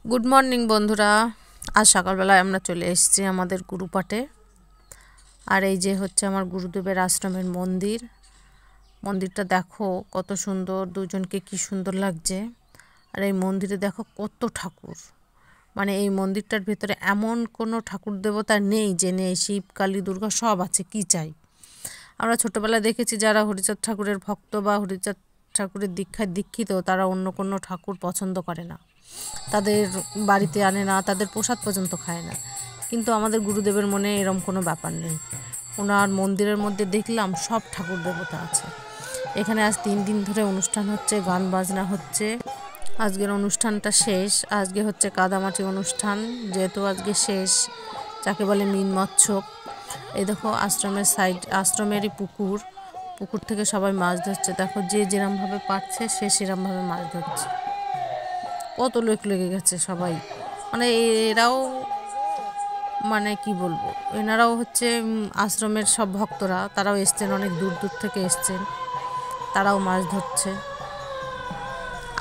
Good morning बंधुरा आज सकाल बेला आमरा चले एसेছি आमादेर गुरुपाठे और এই যে হচ্ছে আমার গুরুদেবের আশ্রমের মন্দির। মন্দিরটা দেখো কত সুন্দর, দুজনকে কি সুন্দর লাগছে। আর এই মন্দিরে দেখো কত ঠাকুর, মানে এই মন্দিরটার ভিতরে এমন কোনো ঠাকুর দেবতা নেই যে নেই, শিব কালী দুর্গা সব আছে, কি চাই। আমরা ছোটবেলায় দেখেছি যারা হরিচাঁদ ঠাকুরের ভক্ত বা হরিচাঁদ ঠাকুরের দীক্ষায় দীক্ষিত তারা অন্য কোনো ঠাকুর পছন্দ করে না, তাদের বাড়িতে আনে না, তাদের প্রসাদ পর্যন্ত খায় না। কিন্তু আমাদের গুরুদেবের মনে এরম কোনো ব্যাপার নেই। ওনার মন্দিরের মধ্যে দেখলাম সব ঠাকুর দেবতা আছে। এখানে আজ 3 দিন ধরে অনুষ্ঠান হচ্ছে, গান বাজনা হচ্ছে। আজকের অনুষ্ঠানটা শেষ, আজকে হচ্ছে কাদামাটি অনুষ্ঠান, যেহেতু আজকে শেষ, যাকে বলে মিন মৎসব। এই দেখো আশ্রমের সাইড, আশ্রমেরই পুকুর, পুকুর থেকে সবাই মাছ ধরছে। দেখো যে যেরমভাবে পারছে সে সেরমভাবে মাছ ধরছে। কত লোক লেগে গেছে সবাই, মানে এরাও মানে কি বলবো, এনারাও হচ্ছে আশ্রমের সব ভক্তরা, তারাও এসছেন, অনেক দূর দূর থেকে এসছেন, তারাও মাছ ধরছে।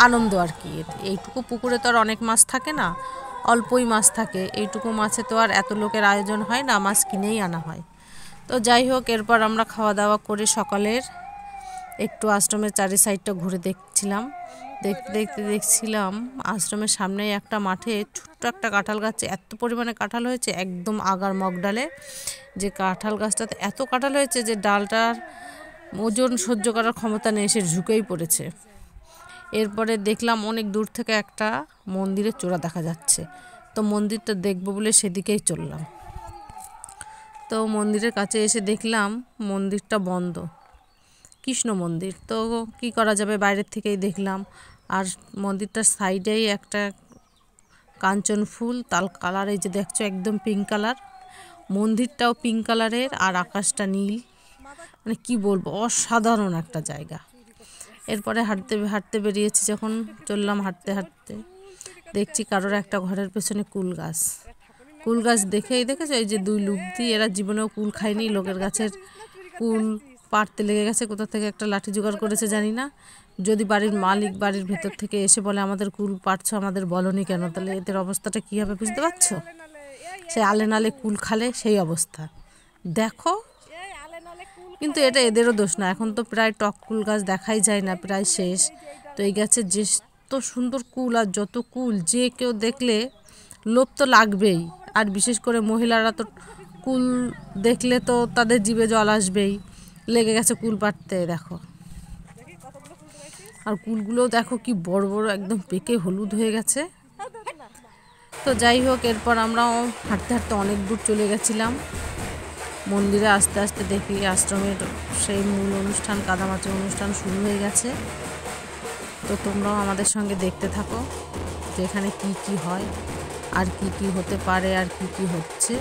আনন্দ আর কি। এইটুকু পুকুরে তো আর অনেক মাছ থাকে না, অল্পই মাছ থাকে। এইটুকু মাছে তো আর এত লোকের আয়োজন হয় না, মাছ কিনেই আনা হয়। তো যাই হোক, এরপর আমরা খাওয়া দাওয়া করে সকালের একটু আশ্রমের চারি সাইডটা ঘুরে দেখছিলাম। দেখতে দেখতে দেখছিলাম আশ্রমের সামনেই একটা মাঠে ছোট্ট একটা কাঁঠাল গাছে এত পরিমাণে কাঁঠাল হয়েছে, একদম আগার মগডালে। যে কাঁঠাল গাছটাতে এত কাঁঠাল হয়েছে যে ডালটার ওজন সহ্য করার ক্ষমতা নেই, সে ঝুঁকেই পড়েছে। এরপরে দেখলাম অনেক দূর থেকে একটা মন্দিরের চূড়া দেখা যাচ্ছে, তো মন্দিরটা দেখবো বলে সেদিকেই চললাম। তো মন্দিরের কাছে এসে দেখলাম মন্দিরটা বন্ধ, কৃষ্ণ মন্দির। তো কি করা যাবে, বাইরের থেকেই দেখলাম। আর মন্দিরটার সাইডেই একটা কাঞ্চন ফুল, তাল কালার, এই যে দেখছো একদম পিঙ্ক কালার। মন্দিরটাও পিঙ্ক কালারের আর আকাশটা নীল, মানে কি বলবো, অসাধারণ একটা জায়গা। এরপরে হাঁটতে হাঁটতে বেরিয়েছি, যখন চললাম হাঁটতে হাঁটতে দেখছি কারোর একটা ঘরের পেছনে কুল গাছ। কুল গাছ দেখেই দেখেছো এই যে 2 লুবদি, এরা জীবনেও কুল খায়নি, লোকের গাছের কুল পাড়তে লেগে গেছে। কোথা থেকে একটা লাঠি জোগাড় করেছে জানি না। যদি বাড়ির মালিক বাড়ির ভেতর থেকে এসে বলে আমাদের কুল পাড়ছো, আমাদের বলনি কেন, তাহলে এদের অবস্থাটা কী হবে বুঝতে পারছো। সে আলে নালে কুল খালে সেই অবস্থা দেখো। কিন্তু এটা এদেরও দোষ না, এখন তো প্রায় টক কুল গাছ দেখাই যায় না, প্রায় শেষ। তো এই গাছে যে তো সুন্দর কুল, আর যত কুল, যে কেউ দেখলে লোভ তো লাগবেই। আর বিশেষ করে মহিলারা তো কুল দেখলে তো তাদের জিভে জল আসবেই, লেগে গেছে কুল পাড়তে। দেখো, আর কুলগুলোও দেখো কি বড় বড়, একদম পেকে হলুদ হয়ে গেছে। তো যাই হোক, এরপর আমরাও হাঁটতে হাঁটতে অনেক দূর চলে গেছিলাম মন্দিরে। আস্তে আস্তে দেখি আশ্রমের সেই মূল অনুষ্ঠান, কাদামাটি অনুষ্ঠান শুরু হয়ে গেছে। তো তোমরাও আমাদের সঙ্গে দেখতে থাকো যে এখানে কি কি হয়, আর কি কি হতে পারে, আর কি কি হচ্ছে।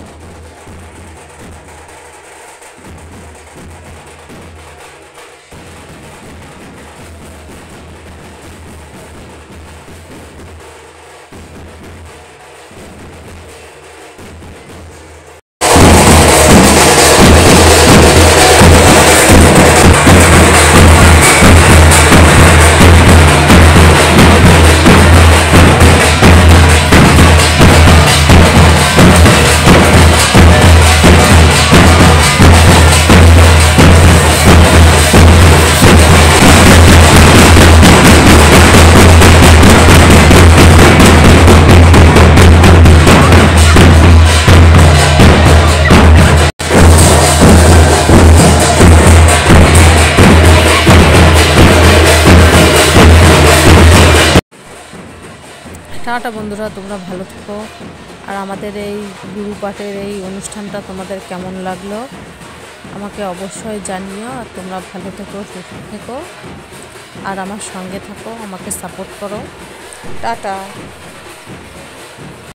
টাটা বন্ধুরা, তোমরা ভালো থেকো। আর আমাদের এই গুরুপাঠের এই অনুষ্ঠানটা তোমাদের কেমন লাগলো আমাকে অবশ্যই জানিও। আর তোমরা ভালো থেকো, সুস্থ থেকো, আর আমার সঙ্গে থাকো, আমাকে সাপোর্ট করো। টাটা।